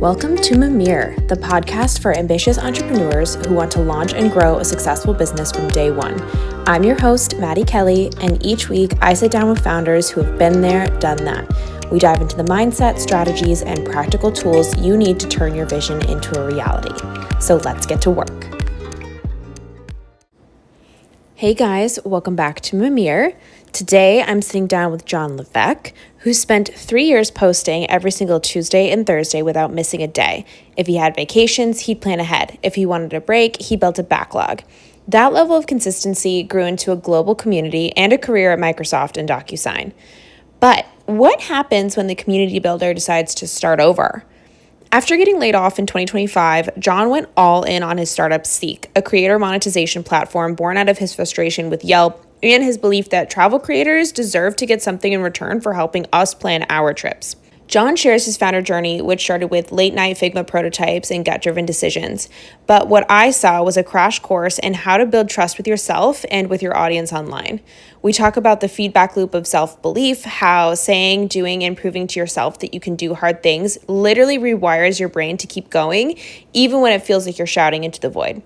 Welcome to Mimir, the podcast for ambitious entrepreneurs who want to launch and grow a successful business from day one. I'm your host, Maddie Kelly, and each week I sit down with founders who have been there, done that. We dive into the mindset, strategies, and practical tools you need to turn your vision into a reality. So let's get to work. Hey guys, welcome back to Mimir. Today, I'm sitting down with Jon Levesque, who spent 3 years posting every single Tuesday and Thursday without missing a day. If he had vacations, he'd plan ahead. If he wanted a break, he built a backlog. That level of consistency grew into a global community and a career at Microsoft and DocuSign. But what happens when the community builder decides to start over? After getting laid off in 2025, Jon went all in on his startup Seeq, a creator monetization platform born out of his frustration with Yelp and his belief that travel creators deserve to get something in return for helping us plan our trips. Jon shares his founder journey, which started with late-night Figma prototypes and gut-driven decisions. But what I saw was a crash course in how to build trust with yourself and with your audience online. We talk about the feedback loop of self-belief, how saying, doing, and proving to yourself that you can do hard things literally rewires your brain to keep going, even when it feels like you're shouting into the void.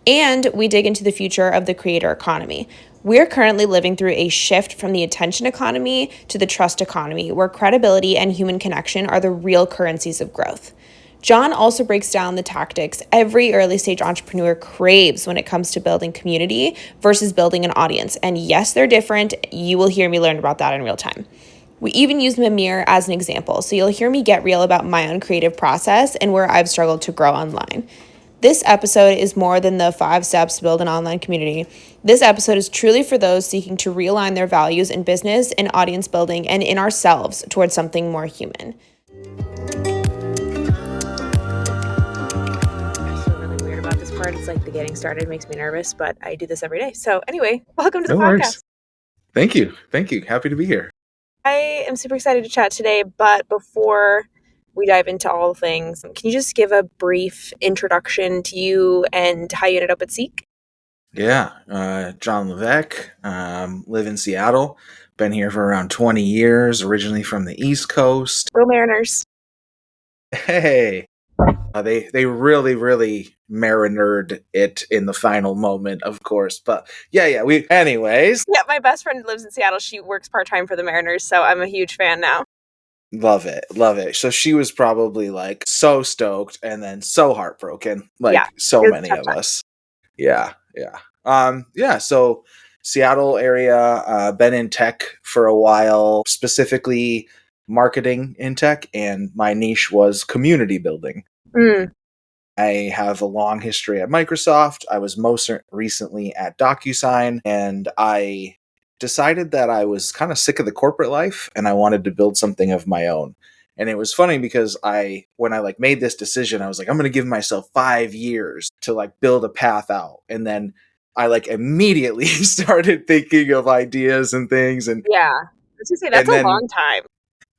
And we dig into the future of the creator economy. We're currently living through a shift from the attention economy to the trust economy, where credibility and human connection are the real currencies of growth. Jon also breaks down the tactics every early stage entrepreneur craves when it comes to building community versus building an audience. And yes, they're different. You will hear me learn about that in real time. We even use Mimir as an example, so you'll hear me get real about my own creative process and where I've struggled to grow online. This episode is more than the 5 steps to build an online community. This episode is truly for those seeking to realign their values in business and audience building and in ourselves towards something more human. I feel really weird about this part. It's like the getting started makes me nervous, but I do this every day. So anyway, welcome to the podcast. Thank you. Happy to be here. I am super excited to chat today, but before we dive into all things, can you just give a brief introduction to you and how you ended up at Seeq? Yeah, Jon Levesque, live in Seattle, been here for around 20 years, originally from the East Coast. Go Mariners. Hey, they really marinered it in the final moment, of course, but anyways. Yeah, my best friend lives in Seattle. She works part-time for the Mariners, so I'm a huge fan now. Love it. So she was probably like so stoked and then so heartbroken, so many of us. Yeah. So Seattle area, been in tech for a while, specifically marketing in tech, and my niche was community building. I have a long history at Microsoft. I was most recently at DocuSign, and I decided that I was kind of sick of the corporate life and I wanted to build something of my own. And it was funny because when I made this decision, I was like, I'm going to give myself 5 years to build a path out. And then I immediately started thinking of ideas and things. And yeah, let's just say that's a long time.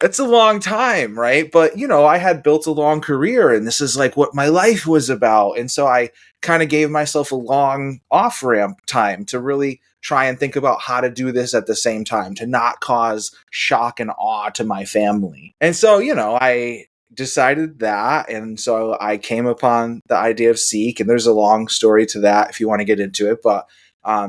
It's a long time, right? But, I had built a long career and this is what my life was about. And so I kind of gave myself a long off-ramp time to really try and think about how to do this at the same time, to not cause shock and awe to my family. And so, I decided that. And so I came upon the idea of Seeq, and there's a long story to that if you want to get into it, but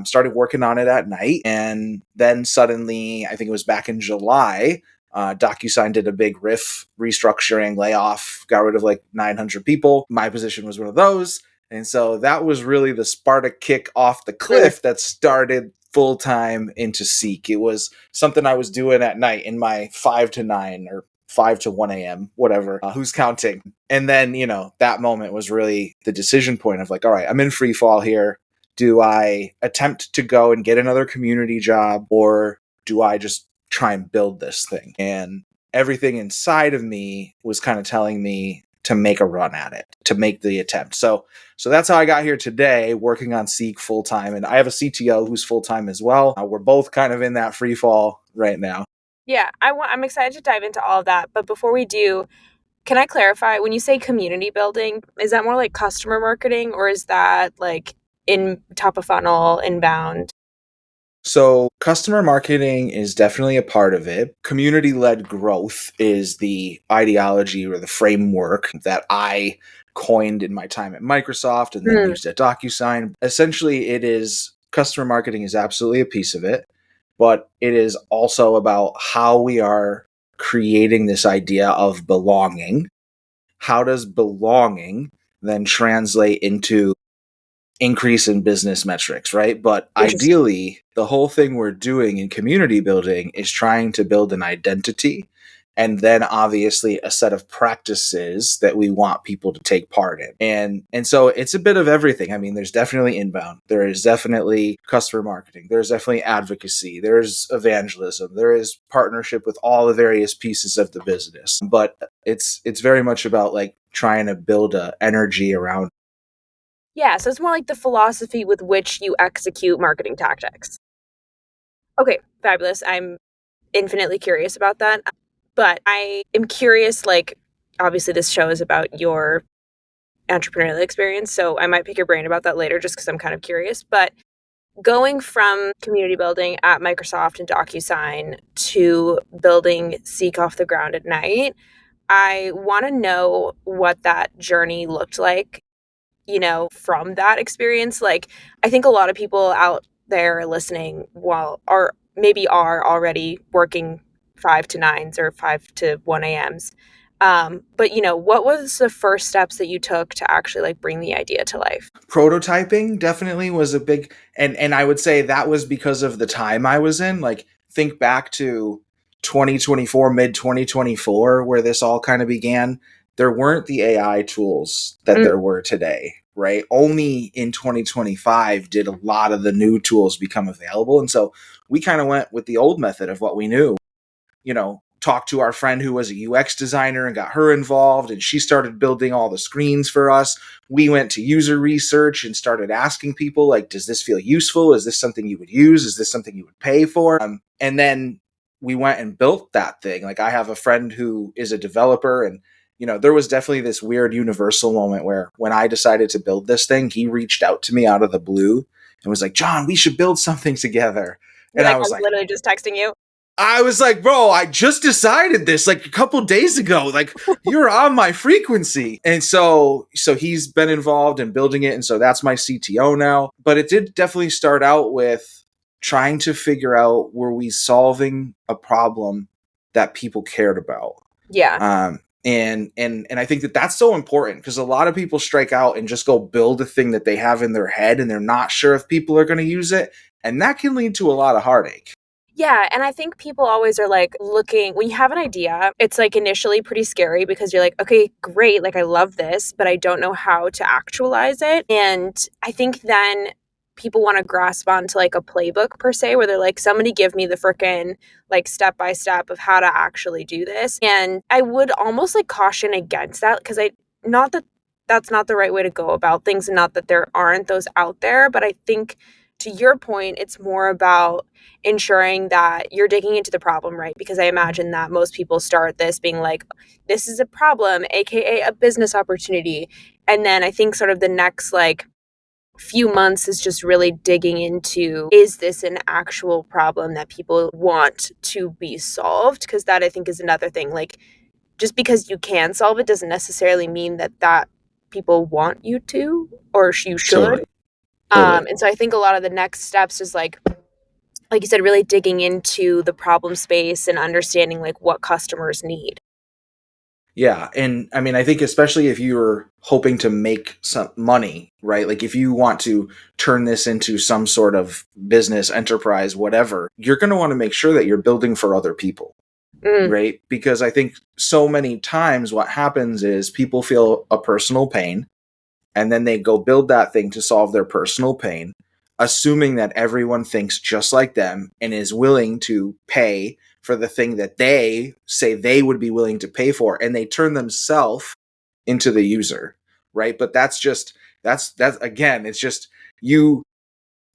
started working on it at night. And then suddenly, I think it was back in July, DocuSign did a big restructuring, layoff, got rid of 900 people. My position was one of those. And so that was really the Sparta kick off the cliff that started full-time into Seeq. It was something I was doing at night in my 5 to 9 or 5 to 1 a.m., whatever, who's counting. And then, that moment was really the decision point of all right, I'm in free fall here. Do I attempt to go and get another community job, or do I just try and build this thing? And everything inside of me was kind of telling me to make a run at it, to make the attempt. So that's how I got here today, working on Seeq full time. And I have a CTO who's full time as well. We're both kind of in that free fall right now. Yeah, I'm excited to dive into all of that. But before we do, can I clarify, when you say community building, is that more like customer marketing, or is that in top of funnel, inbound? So, customer marketing is definitely a part of it. Community led growth is the ideology or the framework that I coined in my time at Microsoft and then Mm. used at DocuSign. Essentially, it is customer marketing is absolutely a piece of it, but it is also about how we are creating this idea of belonging. How does belonging then translate into increase in business metrics, right? But Interesting. ideally, the whole thing we're doing in community building is trying to build an identity and then obviously a set of practices that we want people to take part in. And so it's a bit of everything. I mean, there's definitely inbound. There is definitely customer marketing. There's definitely advocacy. There's evangelism. There is partnership with all the various pieces of the business. But it's very much about like trying to build a energy around. Yeah, so it's more like the philosophy with which you execute marketing tactics. Okay, fabulous. I'm infinitely curious about that. But I am curious, like, obviously, this show is about your entrepreneurial experience. So I might pick your brain about that later just because I'm kind of curious. But going from community building at Microsoft and DocuSign to building Seeq off the ground at night, I want to know what that journey looked like, from that experience. Like, I think a lot of people out there listening, well, are already working 5 to 9s or 5 to 1 a.m.s. But what was the first steps that you took to actually like bring the idea to life? Prototyping definitely was a big, and I would say that was because of the time I was in. Like think back to 2024, mid 2024 where this all kind of began. There weren't the AI tools that Mm. there were today, right? Only in 2025 did a lot of the new tools become available, and so we kind of went with the old method of what we knew. Talked to our friend who was a UX designer and got her involved, and she started building all the screens for us. We went to user research and started asking people, like, does this feel useful? Is this something you would use? Is this something you would pay for? And then we went and built that thing. Like, I have a friend who is a developer, and there was definitely this weird universal moment where when I decided to build this thing, he reached out to me out of the blue and was like, John, we should build something together. You're And like, I was literally just texting you. I was like, bro, I just decided this like a couple days ago. Like you're on my frequency. And so he's been involved in building it. And so that's my CTO now. But it did definitely start out with trying to figure out, were we solving a problem that people cared about? Yeah. And I think that that's so important because a lot of people strike out and just go build a thing that they have in their head and they're not sure if people are going to use it. And that can lead to a lot of heartache. Yeah, and I think people always are like looking when you have an idea, it's like initially pretty scary because you're like, okay, great, like I love this, but I don't know how to actualize it. And I think then people want to grasp onto like a playbook per se, where they're like, somebody give me the frickin' like step by step of how to actually do this. And I would almost like caution against that because not that that's not the right way to go about things and not that there aren't those out there, but I think to your point, it's more about ensuring that you're digging into the problem, right? Because I imagine that most people start this being like, this is a problem, AKA a business opportunity. And then I think sort of the next like few months is just really digging into, is this an actual problem that people want to be solved? Because that I think is another thing. Like, just because you can solve it doesn't necessarily mean that people want you to or you should. Totally. Totally. And so I think a lot of the next steps is like you said, really digging into the problem space and understanding like what customers need. Yeah, and I mean, I think especially if you're hoping to make some money, right? Like if you want to turn this into some sort of business enterprise, whatever, you're going to want to make sure that you're building for other people, Mm, right? Because I think so many times what happens is people feel a personal pain and then they go build that thing to solve their personal pain, assuming that everyone thinks just like them and is willing to pay for the thing that they say they would be willing to pay for, and they turn themselves into the user, right? But that's again, it's just you.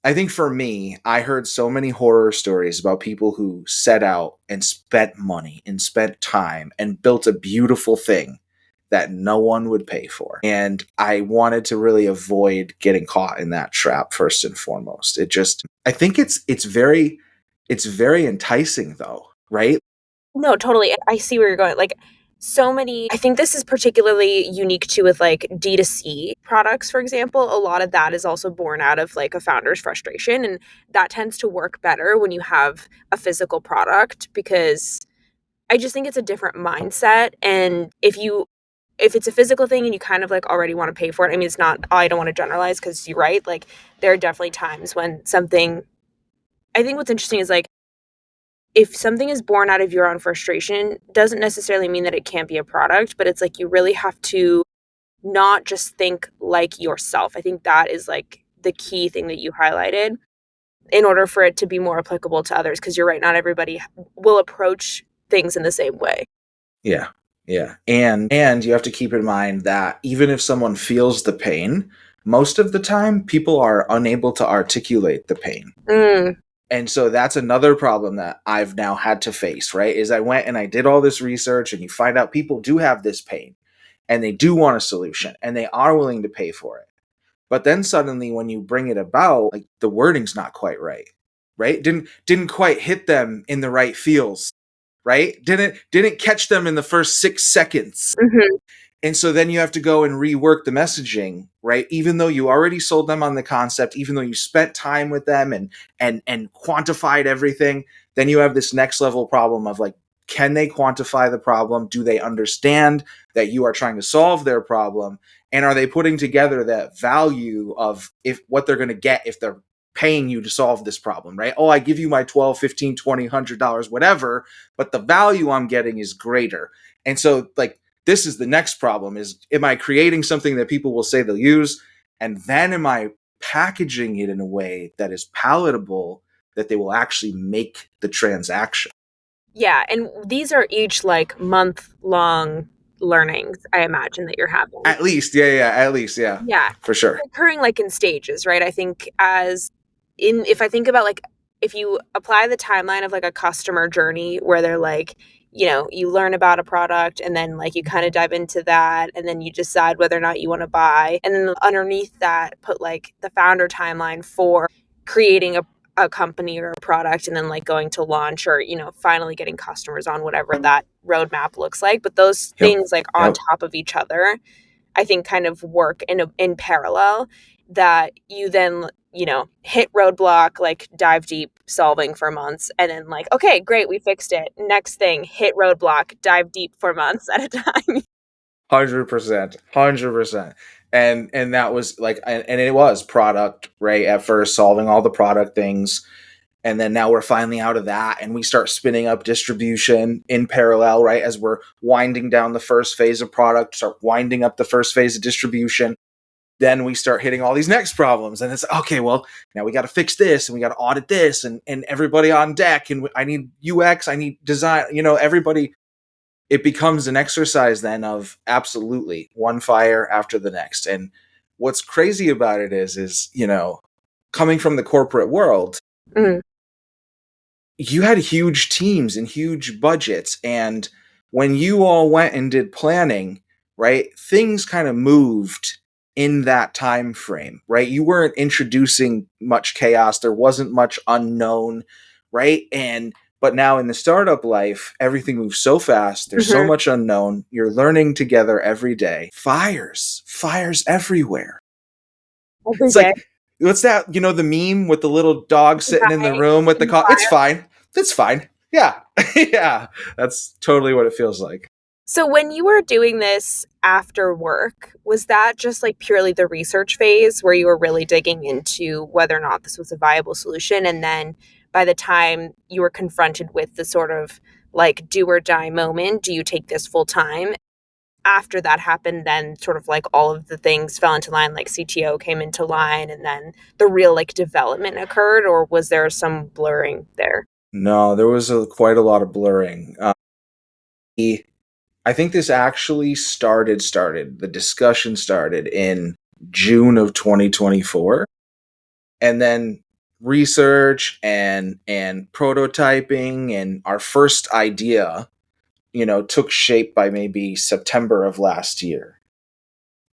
I think for me, I heard so many horror stories about people who set out and spent money and spent time and built a beautiful thing that no one would pay for. And I wanted to really avoid getting caught in that trap first and foremost. I think it's very enticing though, right? No, totally. I see where you're going. Like, so many, I think this is particularly unique too with like D2C products, for example. A lot of that is also born out of like a founder's frustration. And that tends to work better when you have a physical product because I just think it's a different mindset. And if it's a physical thing and you kind of like already want to pay for it, I mean, it's not, I don't want to generalize because you're right. Like, there are definitely times when something, I think what's interesting is like, if something is born out of your own frustration, doesn't necessarily mean that it can't be a product, but it's like you really have to not just think like yourself. I think that is like the key thing that you highlighted in order for it to be more applicable to others. Because you're right, not everybody will approach things in the same way. Yeah. Yeah. And you have to keep in mind that even if someone feels the pain, most of the time people are unable to articulate the pain. Mm. And so that's another problem that I've now had to face, right? Is I went and I did all this research and you find out people do have this pain and they do want a solution and they are willing to pay for it. But then suddenly when you bring it about, like the wording's not quite right. Right? Didn't quite hit them in the right feels, right? Didn't catch them in the first 6 seconds. Mm-hmm. And so then you have to go and rework the messaging, right? Even though you already sold them on the concept, even though you spent time with them and quantified everything, then you have this next level problem of like, can they quantify the problem? Do they understand that you are trying to solve their problem? And are they putting together that value of if what they're going to get if they're paying you to solve this problem, right? Oh, I give you my 12, 15, 20, $100, whatever, but the value I'm getting is greater. And so like, this is the next problem is, am I creating something that people will say they'll use? And then am I packaging it in a way that is palatable that they will actually make the transaction? Yeah. And these are each like month long learnings, I imagine, that you're having. At least, at least, yeah, Yeah. for sure. It's occurring like in stages, right? I think if I think about like if you apply the timeline of like a customer journey where they're like, you learn about a product and then like you kind of dive into that and then you decide whether or not you want to buy. And then underneath that, put like the founder timeline for creating a company or a product and then like going to launch or, finally getting customers on whatever that roadmap looks like. But those Yep. things like on top of each other, I think kind of work in parallel that you then, hit roadblock, like dive deep solving for months and then like, okay, great, we fixed it. Next thing, hit roadblock, dive deep for months at a time. 100%, 100%. And that was like, and it was product, right? At first solving all the product things. And then now we're finally out of that and we start spinning up distribution in parallel, right? As we're winding down the first phase of product, start winding up the first phase of distribution. Then we start hitting all these next problems. And it's okay, well, now we got to fix this and we got to audit this and everybody on deck. And I need UX, I need design, everybody. It becomes an exercise then of absolutely one fire after the next. And what's crazy about it is, coming from the corporate world, Mm. you had huge teams and huge budgets. And when you all went and did planning, right, things kind of moved in that time frame, right? You weren't introducing much chaos. There wasn't much unknown, right? But now in the startup life, everything moves so fast. There's so much unknown. You're learning together every day. Fires everywhere. Every It's day. like, what's that? The meme with the little dog sitting in the Right. room with the In the car. It's fire. fine. It's fine. Yeah. Yeah. That's totally what it feels like. So when you were doing this after work, was that just like purely the research phase where you were really digging into whether or not this was a viable solution? And then by the time you were confronted with the sort of like do or die moment, do you take this full time? After that happened, then sort of like all of the things fell into line, like CTO came into line and then the real like development occurred, or was there some blurring there? No, there was quite a lot of blurring. I think this actually the discussion started in June of 2024. And then research and prototyping and our first idea took shape by maybe September of last year.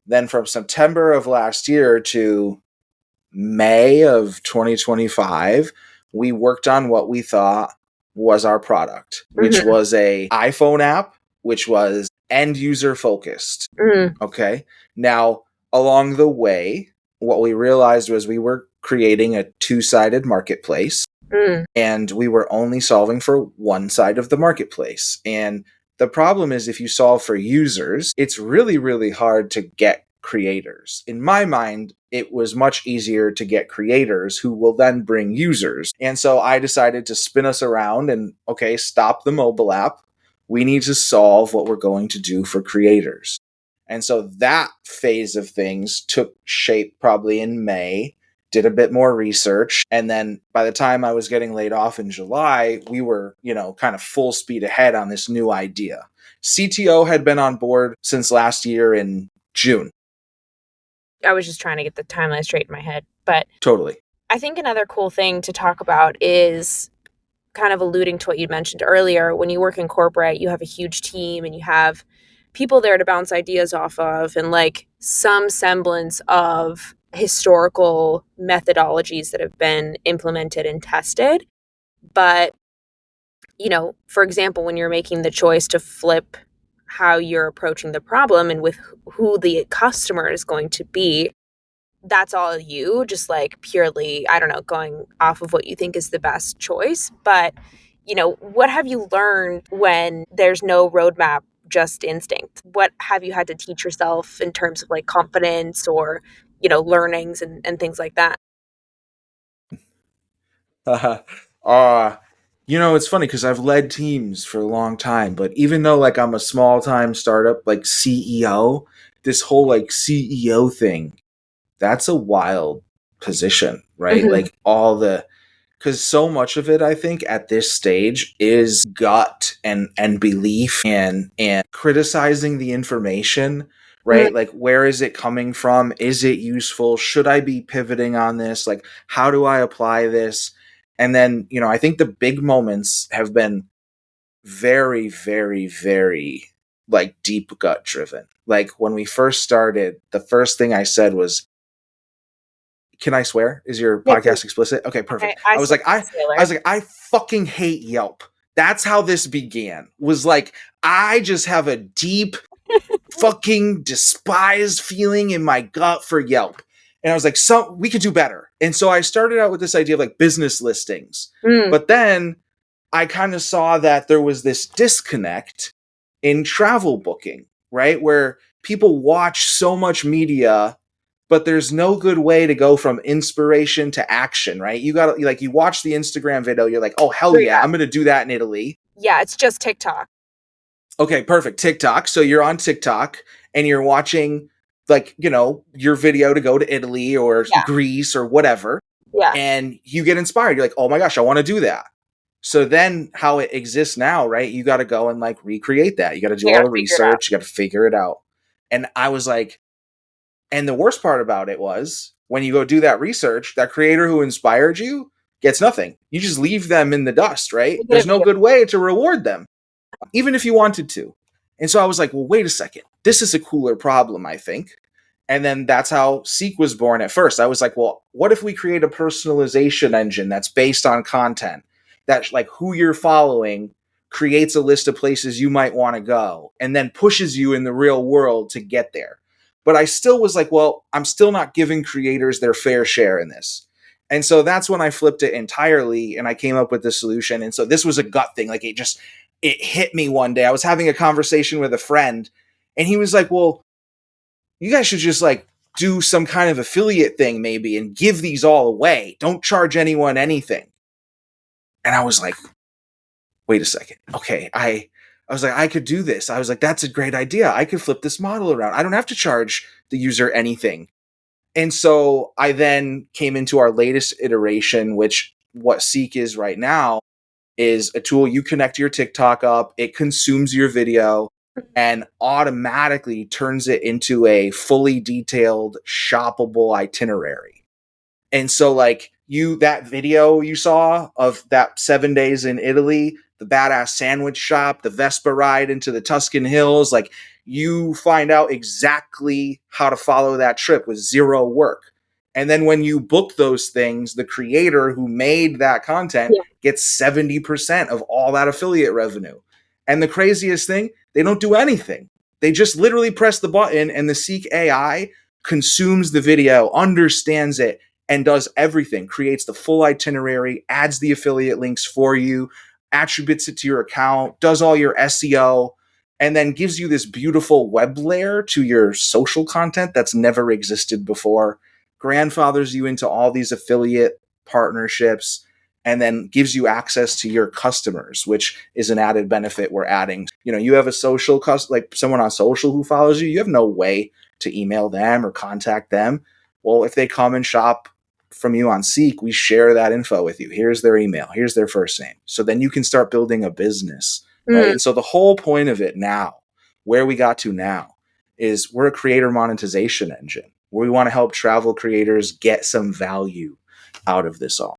Then from September of last year to May of 2025, we worked on what we thought was our product, which Mm-hmm. was a iPhone app, which was end user focused. Mm. Okay. Now, along the way, what we realized was we were creating a two-sided marketplace, Mm. and we were only solving for one side of the marketplace. And the problem is, if you solve for users, it's really, really hard to get creators. In my mind, it was much easier to get creators who will then bring users. And so I decided to spin us around and, okay, stop the mobile app. We need to solve what we're going to do for creators. And so that phase of things took shape probably in May, did a bit more research. And then by the time I was getting laid off in July, we were, kind of full speed ahead on this new idea. CTO had been on board since last year in June. I was just trying to get the timeline straight in my head. But Totally. I think another cool thing to talk about is kind of alluding to what you mentioned earlier. When you work in corporate, you have a huge team and you have people there to bounce ideas off of, and like some semblance of historical methodologies that have been implemented and tested. But, for example, when you're making the choice to flip how you're approaching the problem and with who the customer is going to be, that's all you, just like purely, I don't know, going off of what you think is the best choice. But, what have you learned when there's no roadmap, just instinct? What have you had to teach yourself in terms of like confidence or, learnings and things like that? uh, it's funny because I've led teams for a long time, but even though like I'm a small time startup, like CEO, this whole like CEO thing, that's a wild position, right? Hmm. Like because so much of it, I think, at this stage is gut and belief and criticizing the information, right? Like, where is it coming from? Is it useful? Should I be pivoting on this? Like, how do I apply this? And then, I think the big moments have been very, very, very like deep gut driven. Like when we first started, the first thing I said was, can I swear? Is your Yeah, please. podcast explicit? Okay, perfect. I I was still like, I, I sailor. was like, I fucking hate Yelp. That's how this began. Was like, I just have a deep fucking despised feeling in my gut for Yelp. And I was like, we could do better. And so I started out with this idea of like business listings. Mm. But then I kind of saw that there was this disconnect in travel booking, right? Where people watch so much media, but there's no good way to go from inspiration to action, right? You got to, like, you watch the Instagram video, you're like, oh, hell Oh, yeah, yeah. I'm going to do that in Italy. Yeah, it's just TikTok. Okay, perfect. TikTok. So you're on TikTok and you're watching, like, your video to go to Italy or Yeah. Greece or whatever. Yeah. And you get inspired. You're like, oh my gosh, I want to do that. So then how it exists now, right? You got to go and like recreate that. You got to do You all gotta the figure it out. research. You got to figure it out. And I was like, and the worst part about it was when you go do that research, that creator who inspired you gets nothing. You just leave them in the dust, right? You get a There's no view. good way to reward them, even if you wanted to. And so I was like, well, wait a second. This is a cooler problem, I think. And then that's how Seeq was born at first. I was like, well, what if we create a personalization engine that's based on content, that like who you're following creates a list of places you might want to go and then pushes you in the real world to get there. But I still was like, well, I'm still not giving creators their fair share in this. And so that's when I flipped it entirely and I came up with the solution. And so this was a gut thing. Like it hit me one day. I was having a conversation with a friend and he was like, well, you guys should just like do some kind of affiliate thing maybe and give these all away. Don't charge anyone anything. And I was like, wait a second. Okay, I was like, I could do this. I was like, that's a great idea. I could flip this model around. I don't have to charge the user anything. And so I then came into our latest iteration, which what Seeq is right now is a tool you connect your TikTok up, it consumes your video and automatically turns it into a fully detailed shoppable itinerary. And so like that video you saw of that 7 days in Italy, the badass sandwich shop, the Vespa ride into the Tuscan Hills. Like, you find out exactly how to follow that trip with zero work. And then when you book those things, the creator who made that content Yeah. gets 70% of all that affiliate revenue. And the craziest thing, they don't do anything. They just literally press the button, and the Seeq AI consumes the video, understands it, and does everything. Creates the full itinerary, adds the affiliate links for you, attributes it to your account, does all your SEO, and then gives you this beautiful web layer to your social content that's never existed before. Grandfathers you into all these affiliate partnerships, and then gives you access to your customers, which is an added benefit we're adding. You have a social like someone on social who follows you, you have no way to email them or contact them. Well, if they come and shop from you on Seeq, we share that info with you. Here's their email, here's their first name. So then you can start building a business, right? And so the whole point of it now, where we got to now, is we're a creator monetization engine where we want to help travel creators get some value out of this all.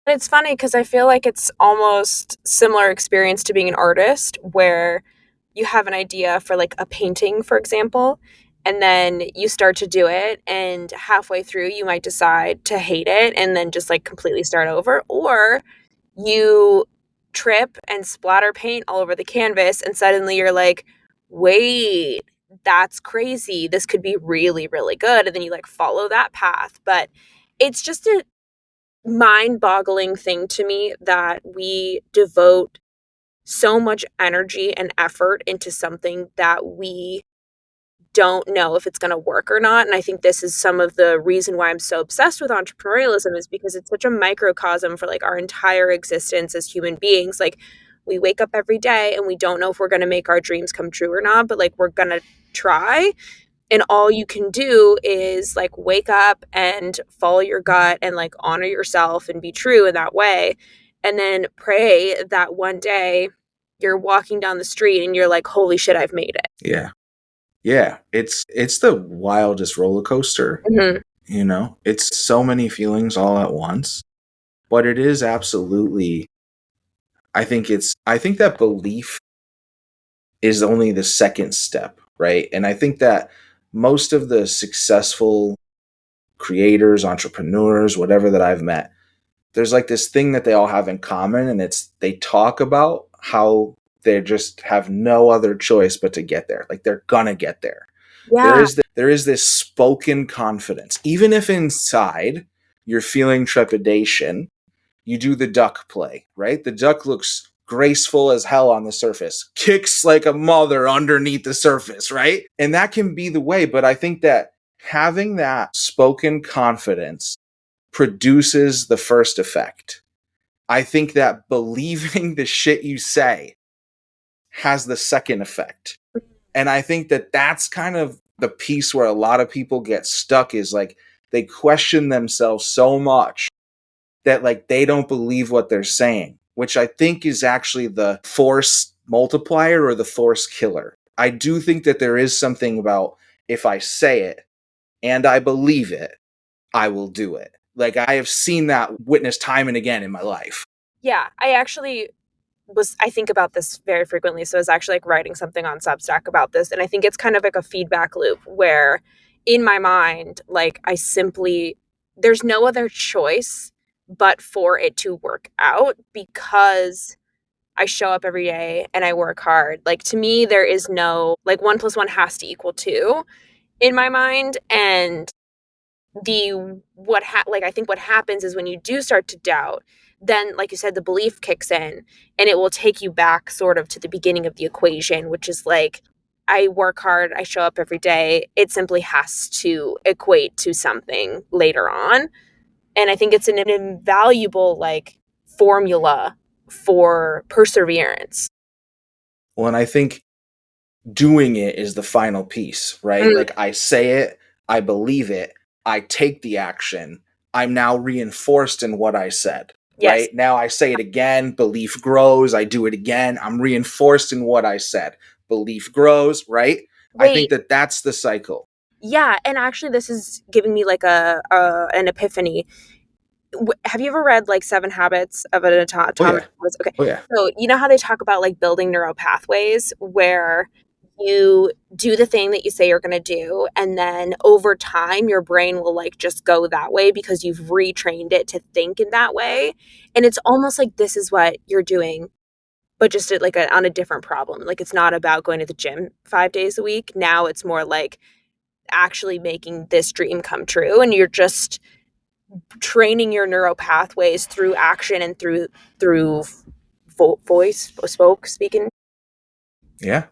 It's funny because I feel like it's almost similar experience to being an artist where you have an idea for like a painting, for example, and then you start to do it and halfway through you might decide to hate it and then just like completely start over, or you trip and splatter paint all over the canvas and suddenly you're like, wait, that's crazy. This could be really, really good. And then you like follow that path. But it's just a mind-boggling thing to me that we devote so much energy and effort into something that we don't know if it's going to work or not. And I think this is some of the reason why I'm so obsessed with entrepreneurialism, is because it's such a microcosm for like our entire existence as human beings. Like, we wake up every day and we don't know if we're going to make our dreams come true or not, but like we're going to try. And all you can do is like wake up and follow your gut and like honor yourself and be true in that way. And then pray that one day you're walking down the street and you're like, holy shit, I've made it. Yeah. Yeah. It's the wildest roller coaster. It's so many feelings all at once. But it is absolutely, I think that belief is only the second step, right? And I think that most of the successful creators, entrepreneurs, whatever that I've met, there's like this thing that they all have in common, and it's they talk about how they just have no other choice but to get there. Like, they're gonna get there. Yeah. There is this spoken confidence. Even if inside you're feeling trepidation, you do the duck play, right? The duck looks graceful as hell on the surface, kicks like a mother underneath the surface, right? And that can be the way, but I think that having that spoken confidence produces the first effect. I think that believing the shit you say has the second effect. And I think that that's kind of the piece where a lot of people get stuck, is like they question themselves so much that like they don't believe what they're saying, which I think is actually the force multiplier or the force killer. I do think that there is something about, if I say it and I believe it, I will do it. Like, I have seen that witnessed time and again in my life. Yeah. I think about this very frequently. So I was actually like writing something on Substack about this. And I think it's kind of like a feedback loop where in my mind, like there's no other choice but for it to work out because I show up every day and I work hard. Like, to me, there is no, like, 1 + 1 has to equal 2 in my mind. And I think what happens is when you do start to doubt, then like you said, the belief kicks in and it will take you back sort of to the beginning of the equation, which is like, I work hard, I show up every day, it simply has to equate to something later on. And I think it's an invaluable like formula for perseverance. Well, and I think doing it is the final piece, right? Mm, Like, I say it, I believe it, I take the action, I'm now reinforced in what I said, yes. right? Now I say it again, belief grows, I do it again, I'm reinforced in what I said, belief grows, right? I think Wait, that that's the cycle. yeah, and actually this is giving me like a an epiphany. Have you ever read like Seven Habits of an Oh Atomic yeah. Habits? Okay. Oh yeah. So, you know how they talk about like building neural pathways where you do the thing that you say you're going to do, and then over time, your brain will like just go that way because you've retrained it to think in that way. And it's almost like this is what you're doing, but just at, like on a different problem. Like it's not about going to the gym 5 days a week. Now it's more like actually making this dream come true. And you're just training your neural pathways through action and through voice, speaking. Yeah.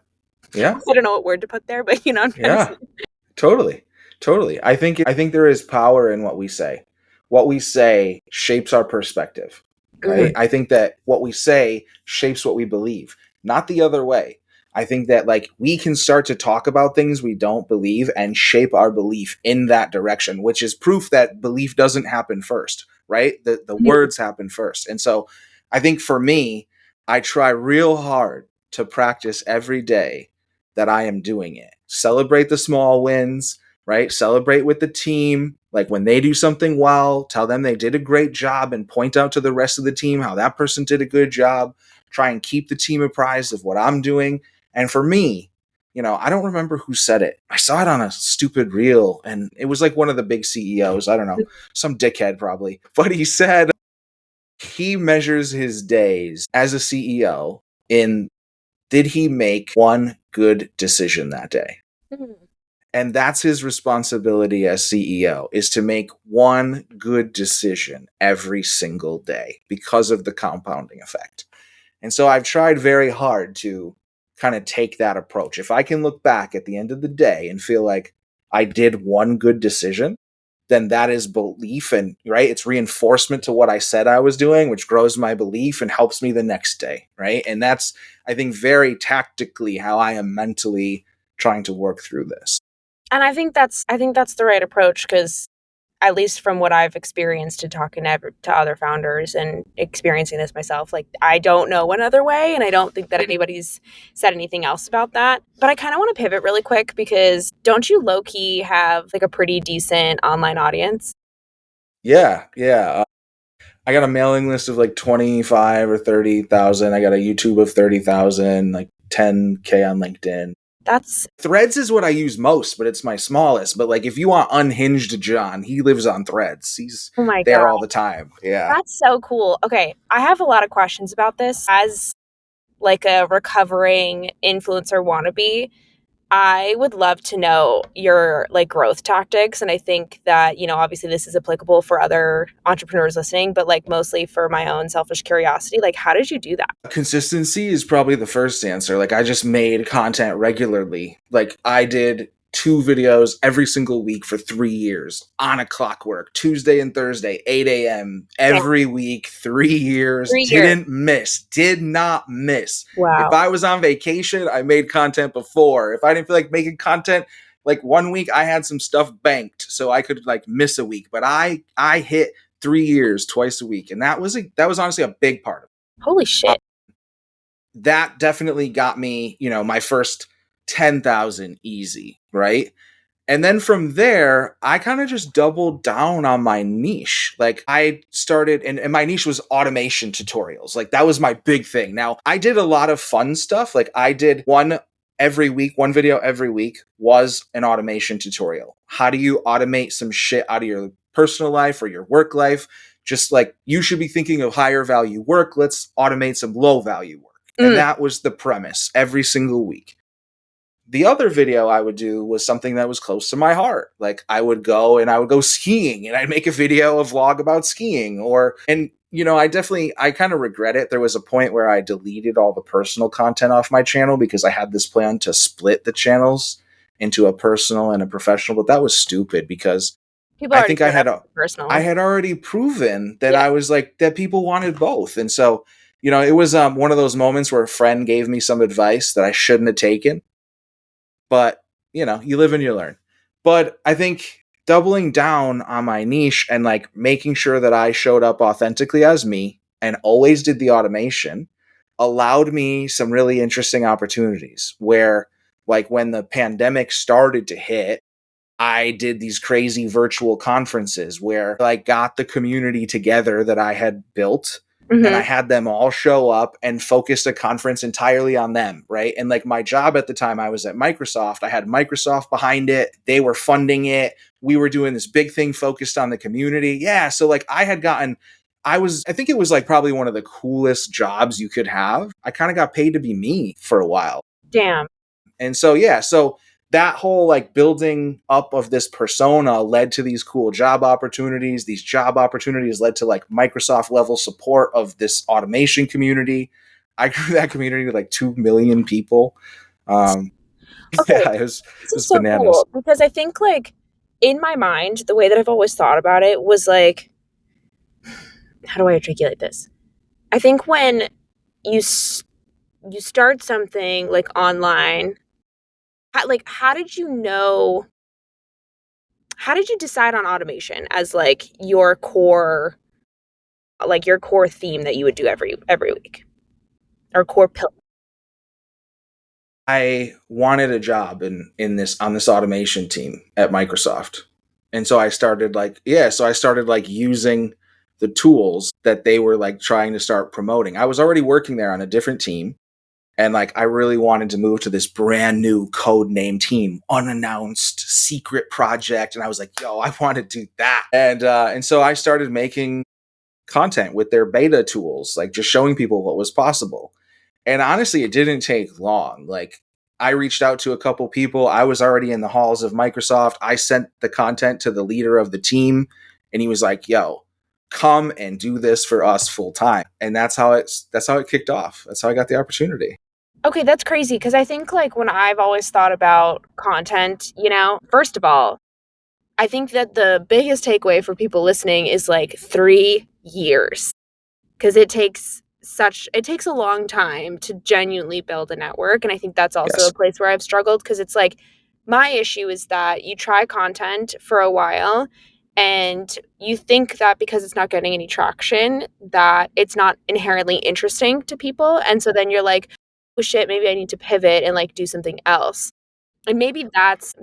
Yeah. I don't know what word to put there, but you know what I'm trying to Yeah. say. Totally. Totally. I think there is power in what we say. What we say shapes our perspective, right? Mhm. I think that what we say shapes what we believe, not the other way. I think that like we can start to talk about things we don't believe and shape our belief in that direction, which is proof that belief doesn't happen first, right? The Mhm. words happen first. And so I think for me, I try real hard to practice every day that I am doing it. Celebrate the small wins, right? Celebrate with the team. Like when they do something well, tell them they did a great job and point out to the rest of the team how that person did a good job. Try and keep the team apprised of what I'm doing. And for me, I don't remember who said it. I saw it on a stupid reel and it was like one of the big CEOs. I don't know, some dickhead probably. But he said he measures his days as a CEO in did he make one good decision that day? Mhm. And that's his responsibility as CEO is to make one good decision every single day because of the compounding effect. And so I've tried very hard to kind of take that approach. If I can look back at the end of the day and feel like I did one good decision, then that is belief and right, it's reinforcement to what I said I was doing, which grows my belief and helps me the next day, right? And that's I think very tactically how I am mentally trying to work through this. And I think that's the right approach because at least from what I've experienced to talking to other founders and experiencing this myself, like I don't know one other way, and I don't think that anybody's said anything else about that. But I kind of want to pivot really quick because don't you low key have like a pretty decent online audience? Yeah, yeah. I got a mailing list of like 25 or 30,000. I got a YouTube of 30,000, like 10K on LinkedIn. That's Threads is what I use most, but it's my smallest. But like if you want unhinged John, he lives on Threads. He's oh my god, there all the time. Yeah. that's so cool. Okay, I have a lot of questions about this as like a recovering influencer wannabe. I would love to know your like growth tactics. And I think that, obviously this is applicable for other entrepreneurs listening, but like mostly for my own selfish curiosity. Like, how did you do that? Consistency is probably the first answer. Like I just made content regularly. Like I did 2 videos every single week for 3 years on a clockwork, Tuesday and Thursday, 8 a.m. Damn, every week, 3 years, 3 years. did not miss. If Wow. I was on vacation, I made content before. If I didn't feel like making content, like one week I had some stuff banked so I could like miss a week, but I hit 3 years twice a week, and that was honestly a big part of it. Holy shit. That definitely got me, my first 10,000 easy, right? And then from there, I kind of just doubled down on my niche. Like I started, and my niche was automation tutorials. Like that was my big thing. Now, I did a lot of fun stuff. Like I did one video every week was an automation tutorial. How do you automate some shit out of your personal life or your work life? Just like you should be thinking of higher value work. Let's automate some low value work. And Mm. that was the premise every single week. The other video I would do was something that was close to my heart. Like I would go skiing and I'd make a video, a vlog about skiing I kind of regret it. There was a point where I deleted all the personal content off my channel because I had this plan to split the channels into a personal and a professional, but that was stupid because People I already think showed up for I personal. had already proven that Yeah. I was like that people wanted both. And so, it was one of those moments where a friend gave me some advice that I shouldn't have taken, but you live and you learn. But I think doubling down on my niche and like making sure that I showed up authentically as me and always did the automation allowed me some really interesting opportunities where like when the pandemic started to hit, I did these crazy virtual conferences where I got the community together that I had built, and Mm-hmm. I had them all show up and focused a conference entirely on them, right? And like my job at the time, I was at Microsoft. I had Microsoft behind it. They were funding it. We were doing this big thing focused on the community. Yeah, so like I think it was like probably one of the coolest jobs you could have. I kind of got paid to be me for a while. Damn. And so, yeah, so that whole like building up of this persona led to these cool job opportunities. These job opportunities led to like Microsoft level support of this automation community. I grew that community to like 2 million people. Um, Okay, yeah, it this is was so bananas. cool because I think like in my mind, the way that I've always thought about it was like, how do I articulate this? I think when you you start something like online, how did you know? How did you decide on automation as like your core theme that you would do every week or core pillar? I wanted a job in this on this automation team at Microsoft. And so I started like so I started like using the tools that they were like trying to start promoting. I was already working there on a different team, and like I really wanted to move to this brand new code name team, unannounced secret project, and I was like, yo, I want to do that. And so I started making content with their beta tools, like just showing people what was possible. And honestly, it didn't take long. Like I reached out to a couple people. I was already in the halls of Microsoft. I sent the content to the leader of the team, and he was like, "Yo, come and do this for us full time." And that's how it kicked off. That's how I got the opportunity. Okay, that's crazy because I think like when I've always thought about content, first of all, I think that the biggest takeaway for people listening is like 3 years. Because it takes a long time to genuinely build a network, and I think that's also a Yes. place where I've struggled because it's like my issue is that you try content for a while and you think that because it's not getting any traction that it's not inherently interesting to people, and so then you're like, oh shit, maybe I need to pivot and like do something else, and maybe that's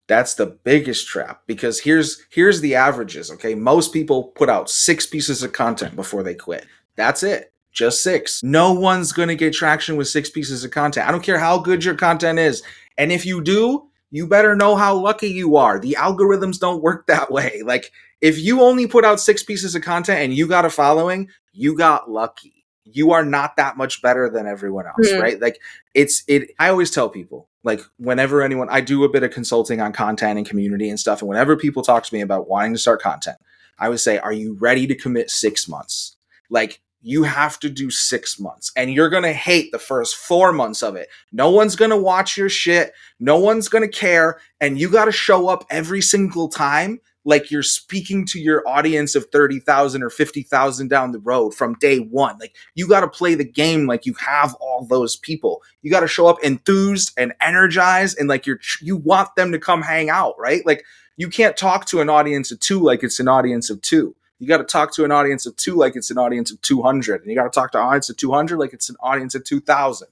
That's the biggest trap because here's the averages, okay? Most people put out 6 pieces of content before they quit. That's it. Just 6. No one's going to get traction with 6 pieces of content. I don't care how good your content is. And if you do, you better know how lucky you are. The algorithms don't work that way. Like if you only put out 6 pieces of content and you got a following, you got lucky. You are not that much better than everyone else, hmm. right? Like it I always tell people, like whenever anyone I do a bit of consulting on content and community and stuff, and whenever people talk to me about wanting to start content, I would say, are you ready to commit 6 months? Like you have to do 6 months, and you're gonna hate the first 4 months of it. No one's gonna watch your shit, no one's gonna care, and you gotta show up every single time like you're speaking to your audience of 30,000 or 50,000 down the road from day one. Like you got to play the game like you have all those people. You got to show up enthused and energized, and like you want them to come hang out, right? Like you can't talk to an audience of 2 like it's an audience of 2. You got to talk to an audience of 2 like it's an audience of 200, and you got to talk to an audience of 200 like it's an audience of 2,000.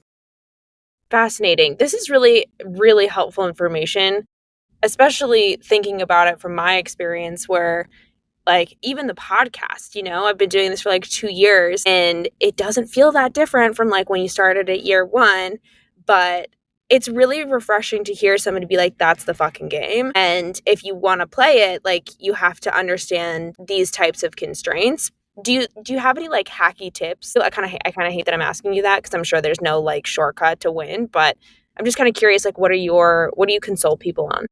Fascinating. This is really really helpful information, especially thinking about it from my experience where like even the podcast, I've been doing this for like 2 years and it doesn't feel that different from like when you started at year one, but it's really refreshing to hear somebody be like, that's the fucking game. And if you want to play it, like you have to understand these types of constraints. Do you have any like hacky tips? I kind of hate that I'm asking you that because I'm sure there's no like shortcut to win, but I'm just kind of curious, like what do you consult people on?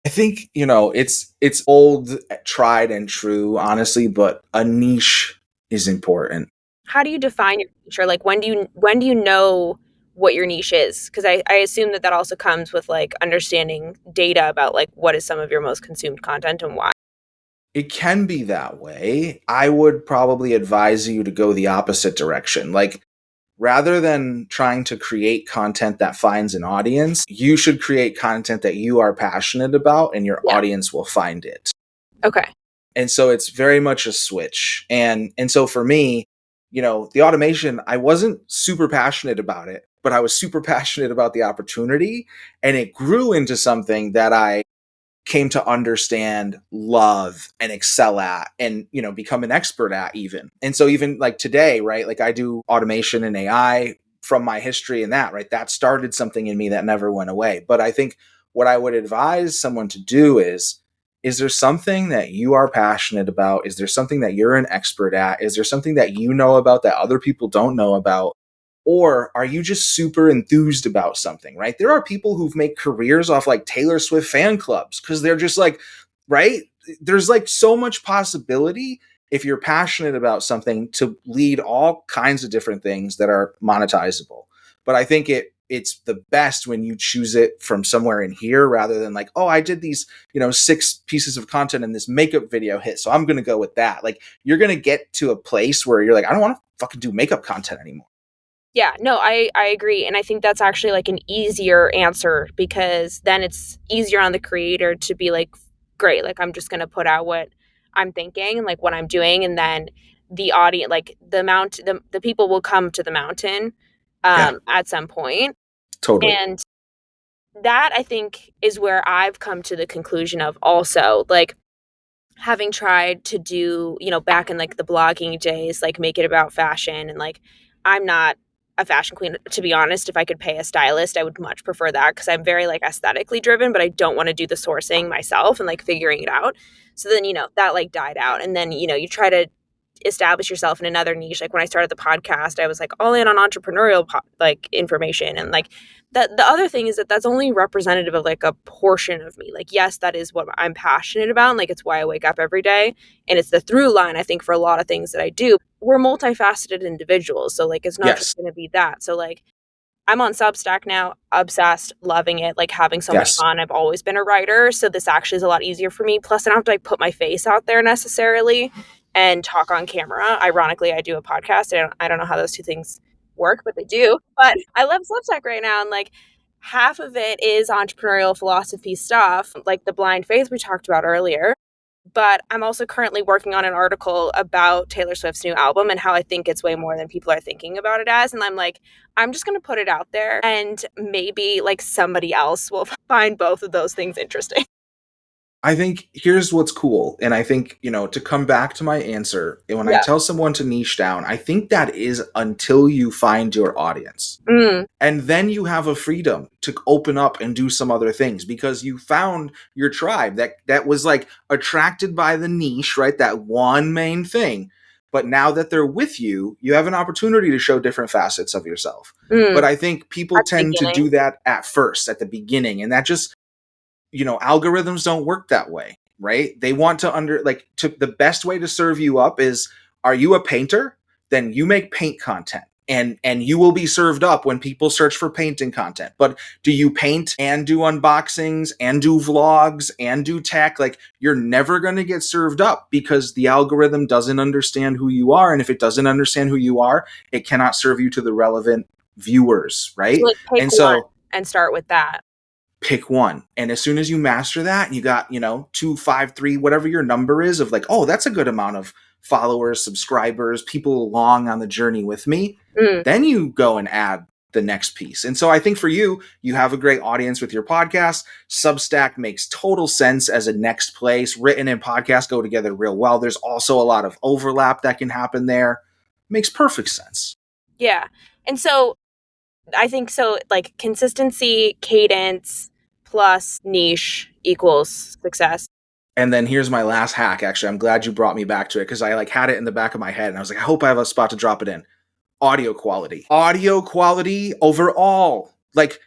I think, it's old, tried and true, honestly, but a niche is important. How do you define your niche? Or like when do you know what your niche is? Because I assume that also comes with like understanding data about like what is some of your most consumed content and why. It can be that way. I would probably advise you to go the opposite direction. Like, rather than trying to create content that finds an audience, you should create content that you are passionate about and your Yeah. audience will find it. Okay. And so it's very much a switch. And so for me, the automation, I wasn't super passionate about it, but I was super passionate about the opportunity, and it grew into something that I came to understand, love, and excel at, and become an expert at even. And so even like today, right, like I do automation and AI from my history in that, right, that started something in me that never went away. But I think what I would advise someone to do is there something that you are passionate about? Is there something that you're an expert at? Is there something that you know about that other people don't know about? Or are you just super enthused about something, right? There are people who've made careers off like Taylor Swift fan clubs because they're just like, right? There's like so much possibility if you're passionate about something to lead all kinds of different things that are monetizable. But I think it's the best when you choose it from somewhere in here rather than like, oh, I did these, 6 pieces of content and this makeup video hit, so I'm going to go with that. Like you're going to get to a place where you're like, I don't want to fucking do makeup content anymore. Yeah, no, I agree. And I think that's actually like an easier answer because then it's easier on the creator to be like, great, like I'm just gonna put out what I'm thinking and like what I'm doing, and then the audience, like the people will come to the mountain Yeah, at some point. totally. And that I think is where I've come to the conclusion of also like having tried to do, back in like the blogging days, like make it about fashion and like I'm not a fashion queen to be honest. If I could pay a stylist, I would much prefer that because I'm very like aesthetically driven, but I don't want to do the sourcing myself and like figuring it out. So then, that like died out. And then, you try to establish yourself in another niche. Like when I started the podcast, I was like all in on entrepreneurial like information, and like that. The other thing is that that's only representative of like a portion of me. Like yes, that is what I'm passionate about, and like it's why I wake up every day, and it's the through line I think for a lot of things that I do. We're multifaceted individuals, so like it's not just Yes. going to be that. So like I'm on Substack now, obsessed, loving it, like having so much Yes. fun. I've always been a writer, so this actually is a lot easier for me. Plus, I don't have to like put my face out there necessarily and talk on camera. Ironically, I do a podcast. I don't know how those two things work, but they do. But I love Substack right now, and like half of it is entrepreneurial philosophy stuff, like the blind faith we talked about earlier. But I'm also currently working on an article about Taylor Swift's new album and how I think it's way more than people are thinking about it as. And I'm like, I'm just going to put it out there and maybe like somebody else will find both of those things interesting. I think here's what's cool. And I think, to come back to my answer, when I Yeah. tell someone to niche down, I think that is until you find your audience. Mm, And then you have a freedom to open up and do some other things because you found your tribe that was like attracted by the niche, right? That one main thing. But now that they're with you, you have an opportunity to show different facets of yourself. mm, But I think people at the tend to beginning. do that at first, at the beginning. And that just, algorithms don't work that way, right? They want to the best way to serve you up is, are you a painter? Then you make paint content. And you will be served up when people search for painting content. But do you paint and do unboxings and do vlogs and do tech? Like you're never going to get served up because the algorithm doesn't understand who you are. And if it doesn't understand who you are, it cannot serve you to the relevant viewers, So right? like pick And one so and start with that. pick one. And as soon as you master that and you got, 2, 5, 3, whatever your number is of like, oh, that's a good amount of followers, subscribers, people along on the journey with me, Mm, then you go and add the next piece. And so I think for you, you have a great audience with your podcast. Substack makes total sense as a next place. Written and podcast go together real well. There's also a lot of overlap that can happen there. Makes perfect sense. yeah. And so I think so like consistency, cadence plus niche equals success. And then here's my last hack. Actually, I'm glad you brought me back to it because I like had it in the back of my head and I was like, I hope I have a spot to drop it in. Audio quality. Audio quality overall. Like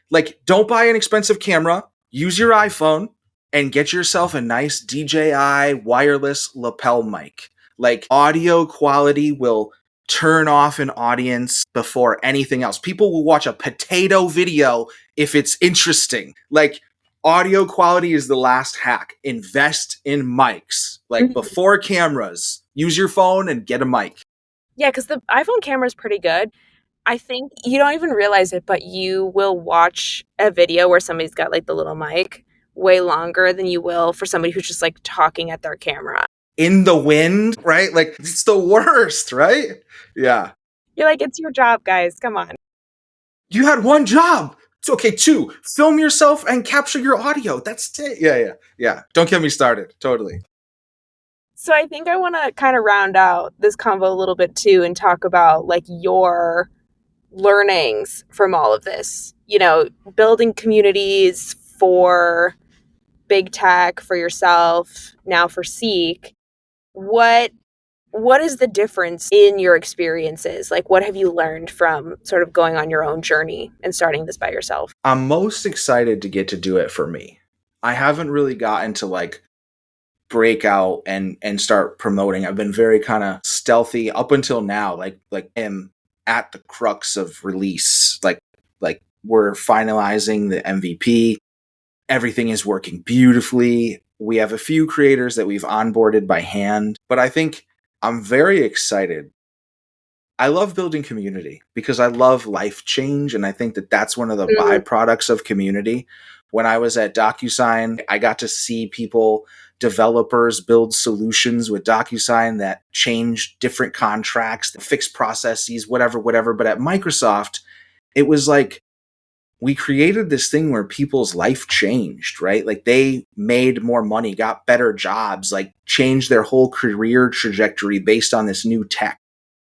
don't buy an expensive camera. Use your iPhone and get yourself a nice DJI wireless lapel mic. Like audio quality will turn off an audience before anything else. People will watch a potato video if it's interesting. Like audio quality is the last hack. Invest in mics. Like Mhm. before cameras, use your phone and get a mic. Yeah, because the iPhone camera is pretty good. I think you don't even realize it, but you will watch a video where somebody's got like the little mic way longer than you will for somebody who's just like talking at their camera. In the wind, right? Like it's the worst, right? Yeah. You're like, it's your job, guys. Come on. You had one job. It's okay. Two, film yourself and capture your audio. That's it. Yeah. Don't get me started. Totally. So I think I want to kind of round out this convo a little bit too and talk about like your learnings from all of this. You know, building communities for big tech, for yourself, now for Seeq. What what is the difference in your experiences? Like what have you learned from sort of going on your own journey and starting this by yourself? I'm most excited to get to do it for me. I haven't really gotten to like break out and start promoting. I've been very kind of stealthy up until now. Like am at the crux of release. Like we're finalizing the MVP. Everything is working beautifully. We have a few creators that we've onboarded by hand, but I think I'm very excited. I love building community because I love life change. And I think that that's one of the byproducts of community. When I was at DocuSign, I got to see people, developers build solutions with DocuSign that change different contracts, fix processes, whatever. But at Microsoft, it was like we created this thing where people's life changed, right? Like they made more money, got better jobs, like changed their whole career trajectory based on this new tech.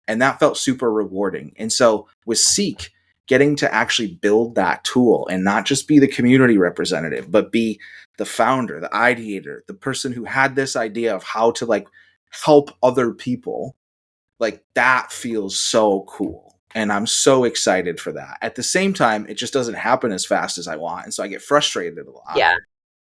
And that felt super rewarding. And so with Seeq, getting to actually build that tool and not just be the community representative, but be the founder, the ideator, the person who had this idea of how to like help other people, like that feels so cool. And I'm so excited for that. At the same time, it just doesn't happen as fast as I want. And so I get frustrated a lot. Yeah.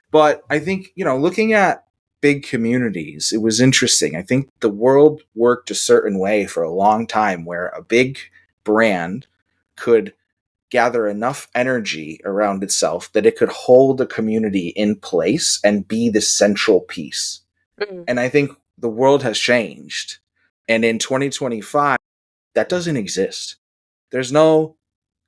But I think, looking at big communities, it was interesting. I think the world worked a certain way for a long time where a big brand could gather enough energy around itself that it could hold a community in place and be the central piece. Mm. And I think the world has changed. And in 2025, that doesn't exist. There's no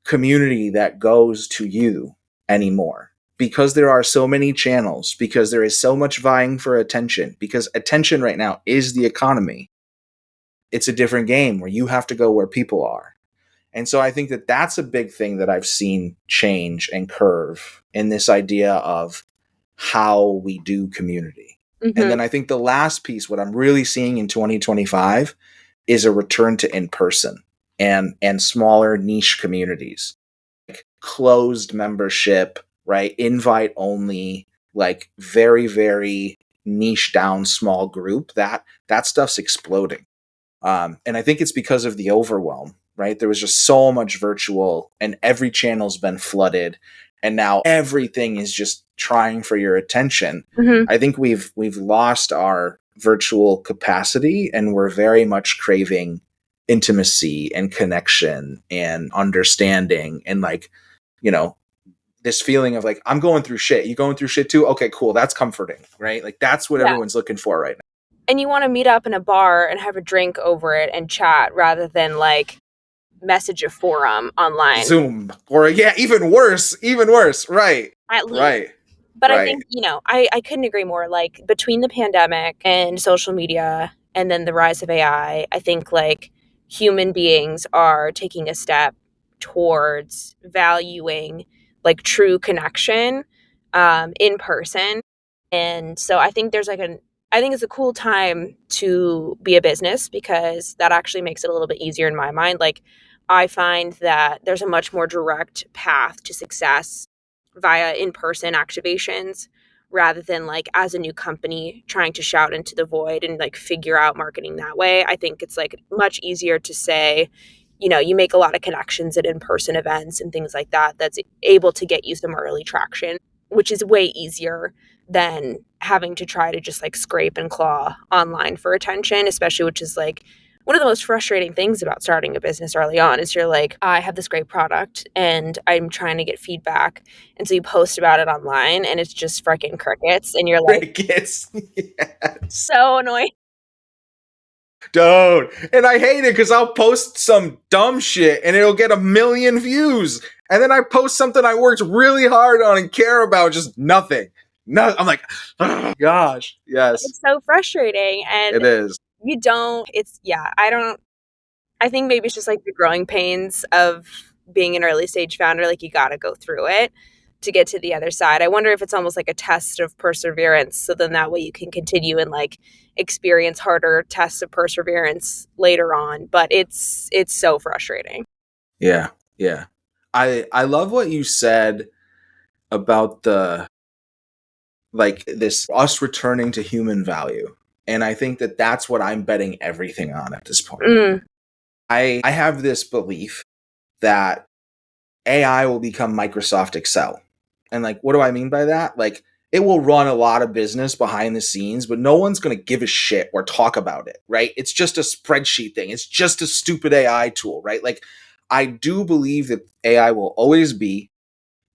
community that goes to you anymore because there are so many channels, because there is so much vying for attention, because attention right now is the economy. It's a different game where you have to go where people are. And so I think that that's a big thing that I've seen change and curve in this idea of how we do community. Mm-hmm. And then I think the last piece, what I'm really seeing in 2025 is a return to in-person and smaller niche communities, like closed membership, right? Invite only, like very, very niche down small group. That stuff's exploding. And I think it's because of the overwhelm, right? There was just so much virtual and every channel's been flooded. And now everything is just trying for your attention. Mm-hmm. I think we've lost our virtual capacity and we're very much craving intimacy and connection and understanding and like, this feeling of like, I'm going through shit. You going through shit too? Okay, cool. That's comforting, right? Like that's what everyone's looking for right now. And you want to meet up in a bar and have a drink over it and chat rather than like message a forum online. Zoom. Or even worse. Right. At least. Right. But I think, I couldn't agree more. Like between the pandemic and social media and then the rise of AI, I think like human beings are taking a step towards valuing like true connection in person. And so I think I think it's a cool time to be a business because that actually makes it a little bit easier in my mind. Like I find that there's a much more direct path to success via in-person activations rather than like as a new company trying to shout into the void and like figure out marketing that way. I think it's like much easier to say, you make a lot of connections at in-person events and things like that that's able to get you some early traction, which is way easier than having to try to just like scrape and claw online for attention, especially which is like one of the most frustrating things about starting a business early on is you're like, I have this great product and I'm trying to get feedback. And so you post about it online and it's just freaking crickets. And you're like, Crickets. Yes. So annoying. Dude. And I hate it because I'll post some dumb shit and it'll get 1 million views. And then I post something I worked really hard on and care about, just nothing. No, I'm like, oh, gosh. Yes. It's so frustrating. And it is. I think maybe it's just like the growing pains of being an early stage founder, like you got to go through it to get to the other side. I wonder if it's almost like a test of perseverance. So then that way you can continue and like experience harder tests of perseverance later on. But it's so frustrating. Yeah. Yeah. I love what you said about the like this us returning to human value. And I think that that's what I'm betting everything on at this point. Mm. I have this belief that AI will become Microsoft Excel. And like, what do I mean by that? Like, it will run a lot of business behind the scenes, but no one's going to give a shit or talk about it, right? It's just a spreadsheet thing. It's just a stupid AI tool, right? Like, I do believe that AI will always be,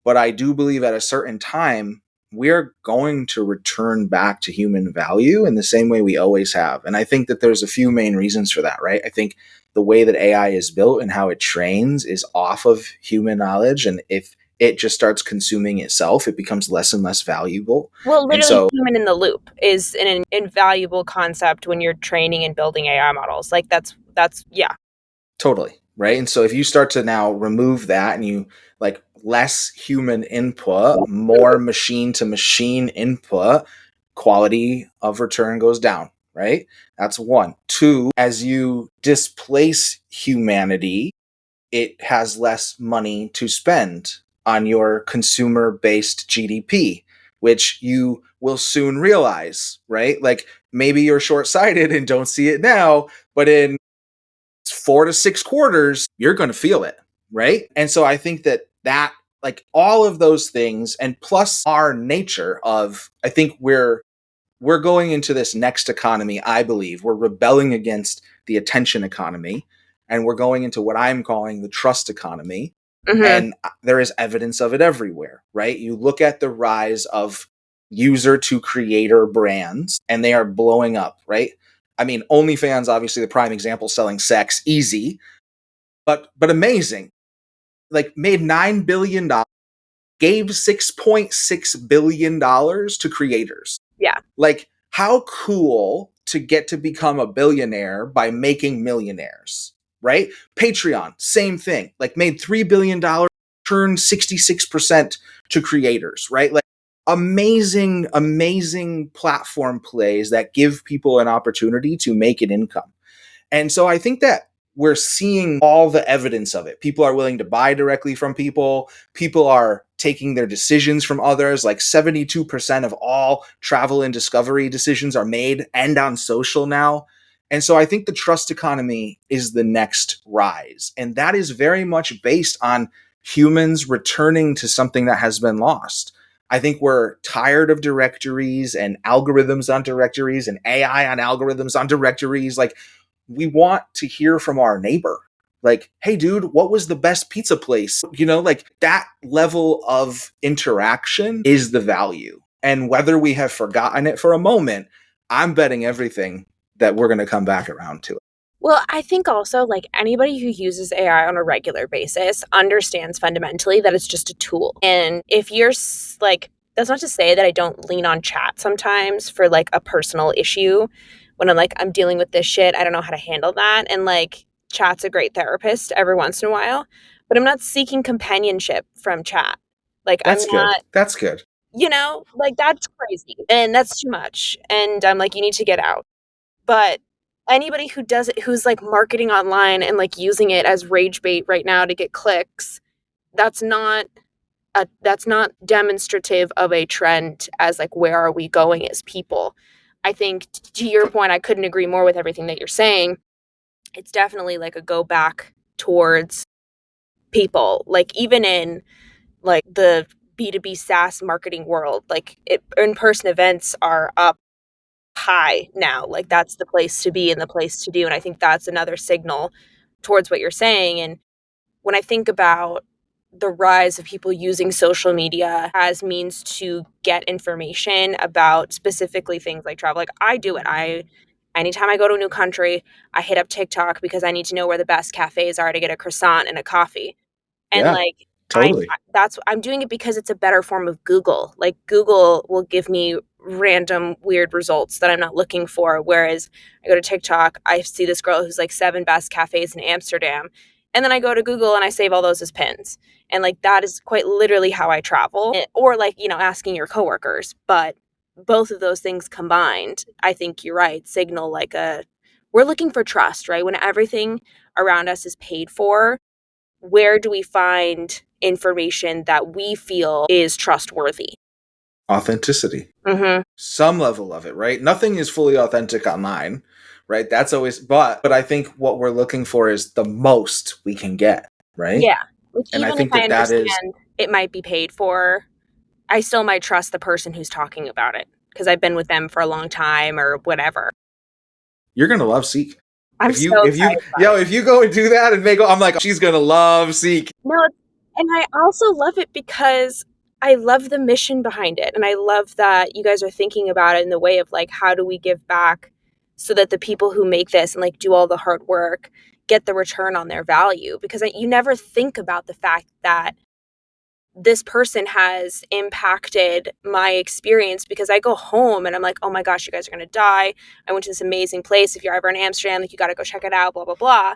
but I do believe at a certain time, we're going to return back to human value in the same way we always have. And I think that there's a few main reasons for that, right? I think the way that AI is built and how it trains is off of human knowledge. And if it just starts consuming itself, it becomes less and less valuable. Well, And literally, so, human in the loop is an invaluable concept when you're training and building AI models. Like yeah. totally. Right. And so if you start to now remove that and you like less human input, more machine to machine input, quality of return goes down. Right. That's one. Two, as you displace humanity, it has less money to spend on your consumer based GDP, which you will soon realize. Right. Like maybe you're short sighted and don't see it now, but in 4 to 6 quarters, you're going to feel it, right? And so I think that like all of those things, and plus our nature of, I think we're going into this next economy. I believe we're rebelling against the attention economy, and we're going into what I'm calling the trust economy. Mm-hmm. And there is evidence of it everywhere, right? You look at the rise of user to creator brands, and they are blowing up, right? I mean, OnlyFans, obviously the prime example, selling sex, easy, but amazing. Like made $9 billion, gave $6.6 billion to creators. Yeah. Like, how cool to get to become a billionaire by making millionaires, right? Patreon, same thing. Like, made $3 billion, turned 66% to creators, right? Like, amazing, amazing platform plays that give people an opportunity to make an income. And so I think that we're seeing all the evidence of it. People are willing to buy directly from people. People are taking their decisions from others. Like 72% of all travel and discovery decisions are made and on social now. And so I think the trust economy is the next rise. And that is very much based on humans returning to something that has been lost. I think we're tired of directories and algorithms on directories and AI on algorithms on directories. Like, we want to hear from our neighbor. Like, hey, dude, what was the best pizza place? You know, like that level of interaction is the value. And whether we have forgotten it for a moment, I'm betting everything that we're going to come back around to it. Well, I think also like anybody who uses AI on a regular basis understands fundamentally that it's just a tool. And if you're like, that's not to say that I don't lean on chat sometimes for like a personal issue when I'm like, I'm dealing with this shit. I don't know how to handle that. And like, chat's a great therapist every once in a while, but I'm not seeking companionship from chat. Like, I'm That's good. not, That's good. like that's crazy and that's too much. And I'm like, you need to get out. But anybody who does it, who's like marketing online and like using it as rage bait right now to get clicks, that's not that's not demonstrative of a trend as like where are we going as people. I think to your point, I couldn't agree more with everything that you're saying. It's definitely like a go back towards people, like even in like the B2B SaaS marketing world, like in-person events are up high now. Like that's the place to be and the place to do. And I think that's another signal towards what you're saying. And when I think about the rise of people using social media as means to get information about specifically things like travel, like I do it. Anytime I go to a new country, I hit up TikTok because I need to know where the best cafes are to get a croissant and a coffee. And Yeah, like totally. I'm doing it because it's a better form of Google. Like Google will give me random weird results that I'm not looking for. Whereas I go to TikTok, I see this girl who's like 7 best cafes in Amsterdam. And then I go to Google and I save all those as pins. And like that is quite literally how I travel. Or like, asking your coworkers. But both of those things combined, I think you're right, signal like we're looking for trust, right? When everything around us is paid for, where do we find information that we feel is trustworthy? Authenticity. Mm-hmm. Some level of it, right? Nothing is fully authentic online, right? That's always, but I think what we're looking for is the most we can get, right? Yeah. Like, And I even if think I that is understand it might be paid for, I still might trust the person who's talking about it because I've been with them for a long time or whatever. you're gonna love Seeq. I'm If so you excited about it. if you go and do that and I'm like, she's gonna love Seeq. No, and I also love it because I love the mission behind it. And I love that you guys are thinking about it in the way of like, how do we give back so that the people who make this and like do all the hard work get the return on their value? Because you never think about the fact that this person has impacted my experience, because I go home and I'm like, oh my gosh, you guys are going to die. I went to this amazing place. If you're ever in Amsterdam, like you got to go check it out, blah, blah, blah.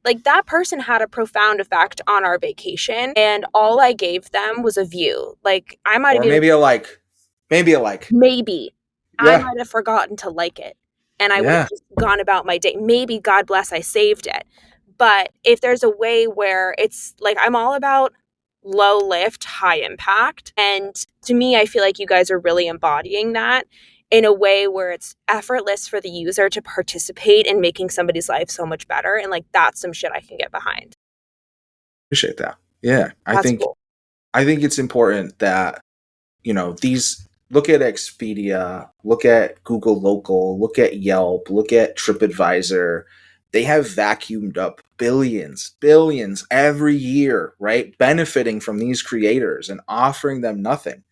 Like that person had a profound effect on our vacation. And all I gave them was a view. Like I might have Or maybe a like. maybe I Yeah. might have forgotten to like it. And I would Yeah. have just gone about my day. Maybe, God bless, I saved it. But if there's a way where it's like, I'm all about low lift, high impact. And to me, I feel like you guys are really embodying that in a way where it's effortless for the user to participate in making somebody's life so much better. And like, that's some shit I can get behind. Appreciate that. Yeah. That's cool. I think it's important that, these, look at Expedia, look at Google Local, look at Yelp, look at TripAdvisor. They have vacuumed up billions every year, right? Benefiting from these creators and offering them nothing.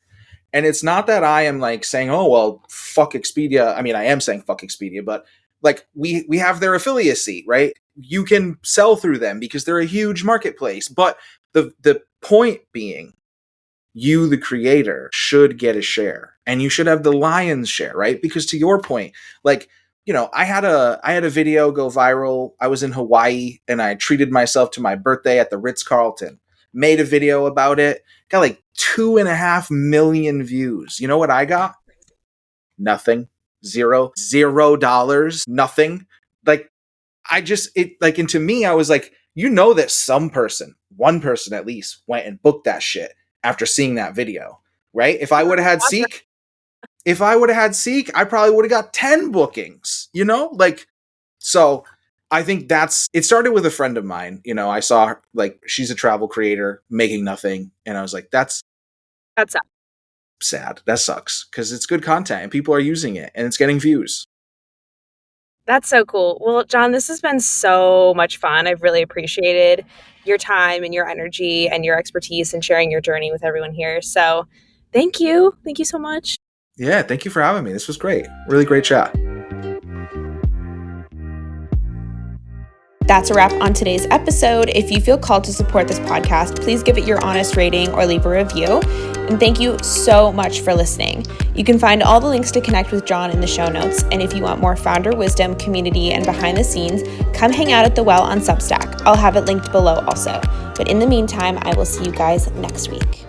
And it's not that I am like saying, oh, well, fuck Expedia. I mean, I am saying fuck Expedia, but like we have their affiliate seat, right? You can sell through them because they're a huge marketplace. But the point being, you, the creator, should get a share, and you should have the lion's share, right? Because to your point, like, I had a video go viral. I was in Hawaii and I treated myself to my birthday at the Ritz-Carlton. Made a video about it. Got like 2.5 million views. You know what I got? Nothing. $0. Nothing. Like, and to me, I was like, that some person, one person at least, went and booked that shit after seeing that video, right? If I would have had Seeq, I probably would have got 10 bookings, like, so I think it started with a friend of mine. I saw her, like, she's a travel creator making nothing. And I was like, that's sad. That sucks, because it's good content and people are using it and it's getting views. That's so cool. Well, Jon, this has been so much fun. I've really appreciated your time and your energy and your expertise and sharing your journey with everyone here. So thank you. Thank you so much. Yeah, thank you for having me. This was great. Really great chat. That's a wrap on today's episode. If you feel called to support this podcast, please give it your honest rating or leave a review. And thank you so much for listening. You can find all the links to connect with Jon in the show notes. And if you want more founder wisdom, community, and behind the scenes, come hang out at The Well on Substack. I'll have it linked below also. But in the meantime, I will see you guys next week.